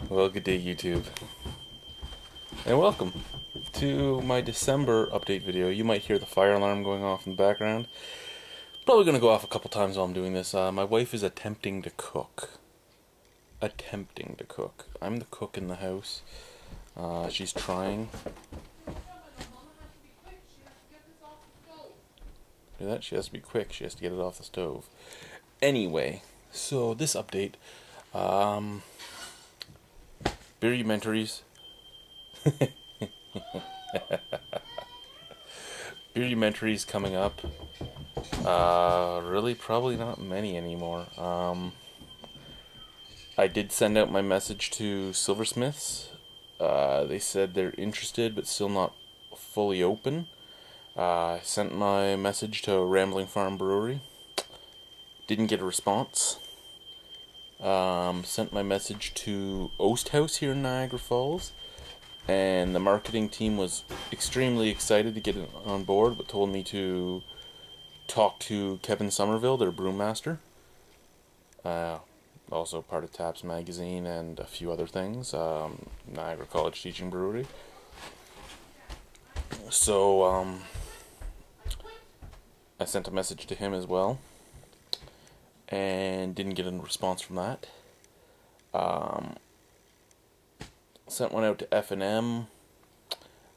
Well, good day, YouTube, and welcome to my December update video. You might hear the fire alarm going off in the background. Probably going to go off a couple times while I'm doing this. My wife is attempting to cook. I'm the cook in the house. She's trying. Look at that, she has to be quick. She has to get it off the stove. Anyway, so this update, beerumentaries. Beerumentaries coming up. Really probably not many anymore. I did send out my message to Silversmiths. They said they're interested but still not fully open. I sent my message to Rambling Farm Brewery. Didn't get a response. Sent my message to Oast House here in Niagara Falls, and the marketing team was extremely excited to get it on board, but told me to talk to Kevin Somerville, their brewmaster. Also part of Taps Magazine and a few other things. Niagara College Teaching Brewery. So, I sent a message to him as well, and didn't get a response from that. Sent one out to F&M.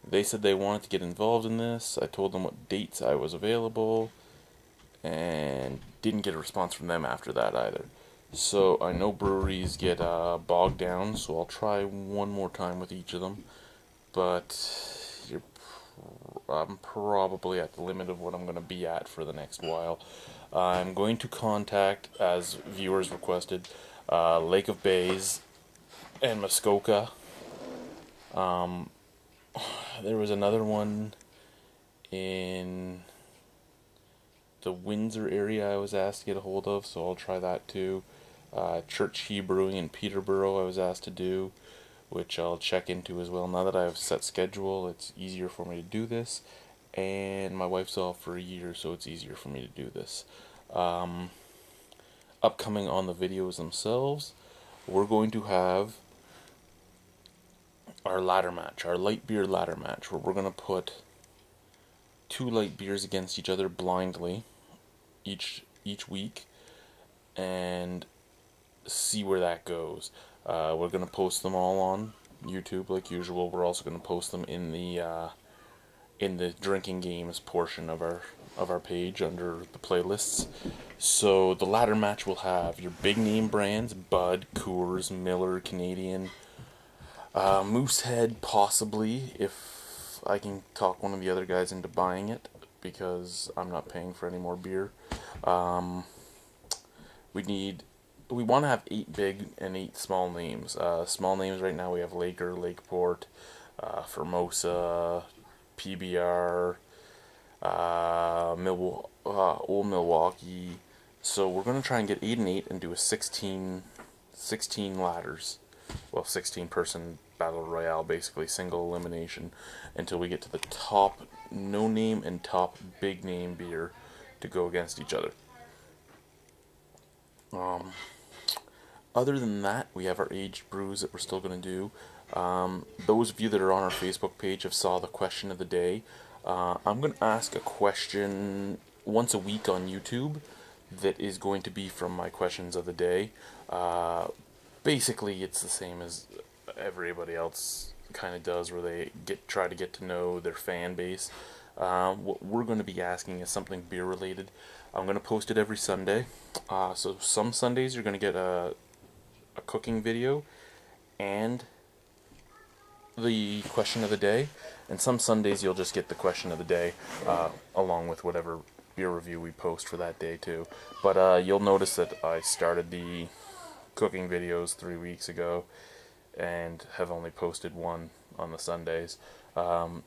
They said they wanted to get involved in this. I told them what dates I was available, and didn't get a response from them after that either. So I know breweries get bogged down, so I'll try one more time with each of them, but I'm probably at the limit of what I'm going to be at for the next while. I'm going to contact, as viewers requested, Lake of Bays and Muskoka. There was another one in the Windsor area I was asked to get a hold of, so I'll try that too. Church He Brewing in Peterborough I was asked to do, which I'll check into as well. Now that I have a set schedule, it's easier for me to do this, and my wife's off for a year, so it's easier for me to do this. Upcoming on the videos themselves, we're going to have our ladder match, our light beer ladder match, where we're going to put two light beers against each other blindly each week, and see where that goes. We're going to post them all on YouTube like usual. We're also going to post them in the drinking games portion of our page under the playlists. So the ladder match will have your big name brands: Bud, Coors, Miller, Canadian, Moosehead, possibly, if I can talk one of the other guys into buying it, because I'm not paying for any more beer. We want to have 8 big and 8 small names. Small names right now we have Laker, Lakeport, Formosa, PBR, Old Milwaukee. So we're going to try and get 8 and 8 and do a 16 ladders. Well, 16-person battle royale, basically single elimination, until we get to the top no name and top big name beer to go against each other. Other than that, we have our aged brews that we're still going to do. Those of you that are on our Facebook page have saw the question of the day. I'm going to ask a question once a week on YouTube that is going to be from my questions of the day. Basically, it's the same as everybody else kind of does, where they try to get to know their fan base. What we're going to be asking is something beer related. I'm going to post it every Sunday. So some Sundays you're going to get a cooking video and the question of the day, and some Sundays you'll just get the question of the day along with whatever beer review we post for that day too. But you'll notice that I started the cooking videos 3 weeks ago and have only posted one on the Sundays. I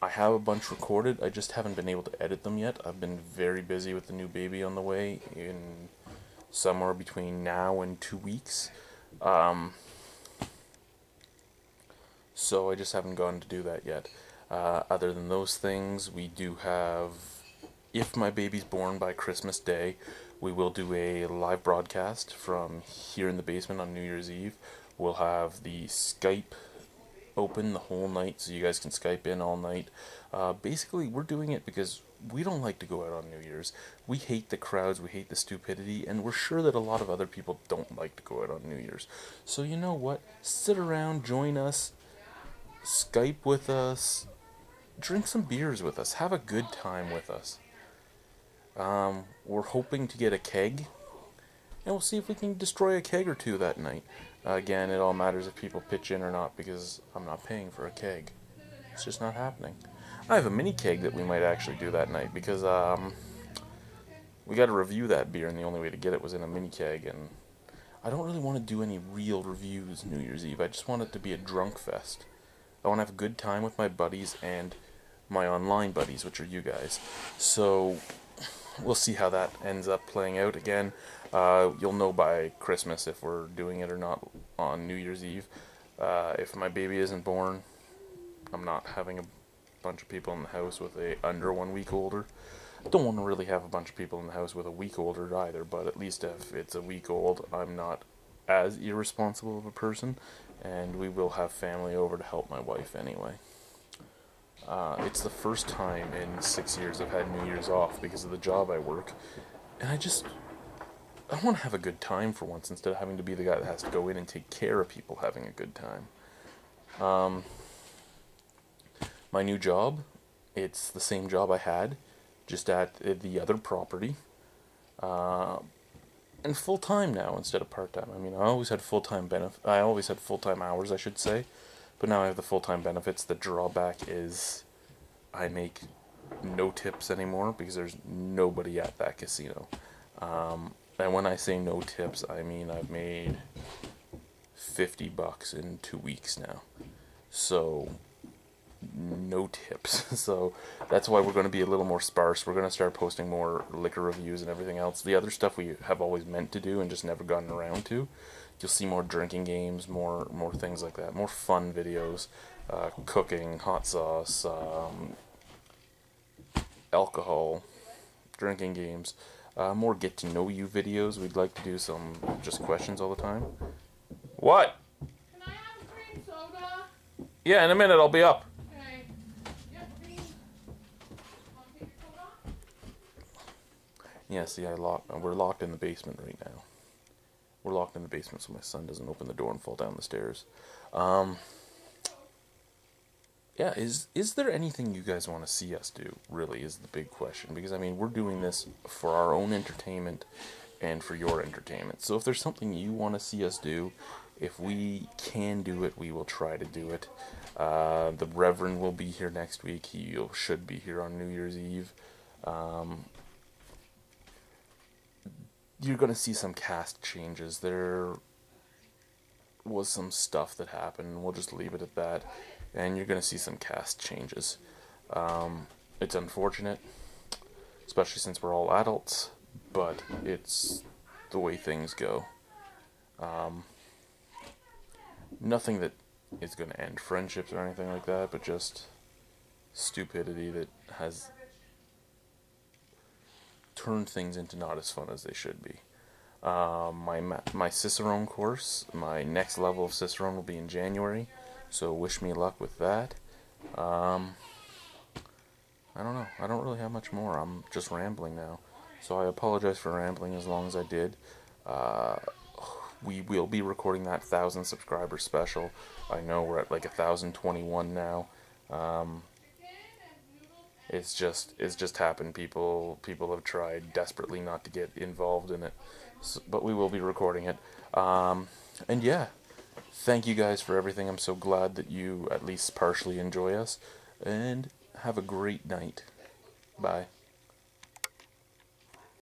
have a bunch recorded, I just haven't been able to edit them yet. I've been very busy with the new baby on the way in somewhere between now and 2 weeks. So I just haven't gone to do that yet. Other than those things, we do have, if my baby's born by Christmas Day, we will do a live broadcast from here in the basement on New Year's Eve, We'll have the Skype open the whole night, so you guys can Skype in all night. Basically, we're doing it because we don't like to go out on New Year's. We hate the crowds, we hate the stupidity, and we're sure that a lot of other people don't like to go out on New Year's. So you know what? Sit around, join us, Skype with us, drink some beers with us, have a good time with us. We're hoping to get a keg, and we'll see if we can destroy a keg or two that night. Again, it all matters if people pitch in or not, because I'm not paying for a keg. It's just not happening. I have a mini keg that we might actually do that night, because we got to review that beer, and the only way to get it was in a mini keg, and I don't really want to do any real reviews New Year's Eve. I just want it to be a drunk fest. I want to have a good time with my buddies and my online buddies, which are you guys. So we'll see how that ends up playing out. Again, you'll know by Christmas if we're doing it or not on New Year's Eve. If my baby isn't born, I'm not having a bunch of people in the house with a under 1 week older. Don't want to really have a bunch of people in the house with a week older either, but at least if it's a week old, I'm not as irresponsible of a person, and we will have family over to help my wife anyway. It's the first time in 6 years I've had New Year's off because of the job I work, and I want to have a good time for once instead of having to be the guy that has to go in and take care of people having a good time. My new job, it's the same job I had, just at the other property, and full-time now instead of part-time. I mean, I always had full-time hours, I should say, but now I have the full-time benefits. The drawback is I make no tips anymore because there's nobody at that casino. And when I say no tips, I mean I've made $50 in 2 weeks now. So no tips. So that's why we're going to be a little more sparse. We're going to start posting more liquor reviews and everything else. The other stuff we have always meant to do and just never gotten around to. You'll see more drinking games, more things like that, more fun videos, cooking, hot sauce, alcohol, drinking games, more get to know you videos. We'd like to do some just questions all the time. What? Can I have a cream soda? Yeah, in a minute I'll be up. Okay. Yep, want to take your coat off? Yeah, see, we're locked in the basement right now. We're locked in the basement so my son doesn't open the door and fall down the stairs. Yeah, is there anything you guys want to see us do, really, is the big question. Because, I mean, we're doing this for our own entertainment and for your entertainment. So if there's something you want to see us do, if we can do it, we will try to do it. The Reverend will be here next week. He should be here on New Year's Eve. You're going to see some cast changes. There was some stuff that happened. We'll just leave it at that. And you're going to see some cast changes. It's unfortunate, especially since we're all adults, but it's the way things go. Nothing that is going to end friendships or anything like that, but just stupidity that has turned things into not as fun as they should be. My Cicerone course, my next level of Cicerone will be in January, so wish me luck with that. I don't know. I don't really have much more. I'm just rambling now. So I apologize for rambling as long as I did. We will be recording that 1,000 subscriber special. I know we're at like 1,021 now. It's just happened. People have tried desperately not to get involved in it. So, but we will be recording it. And yeah, thank you guys for everything. I'm so glad that you at least partially enjoy us. And have a great night. Bye.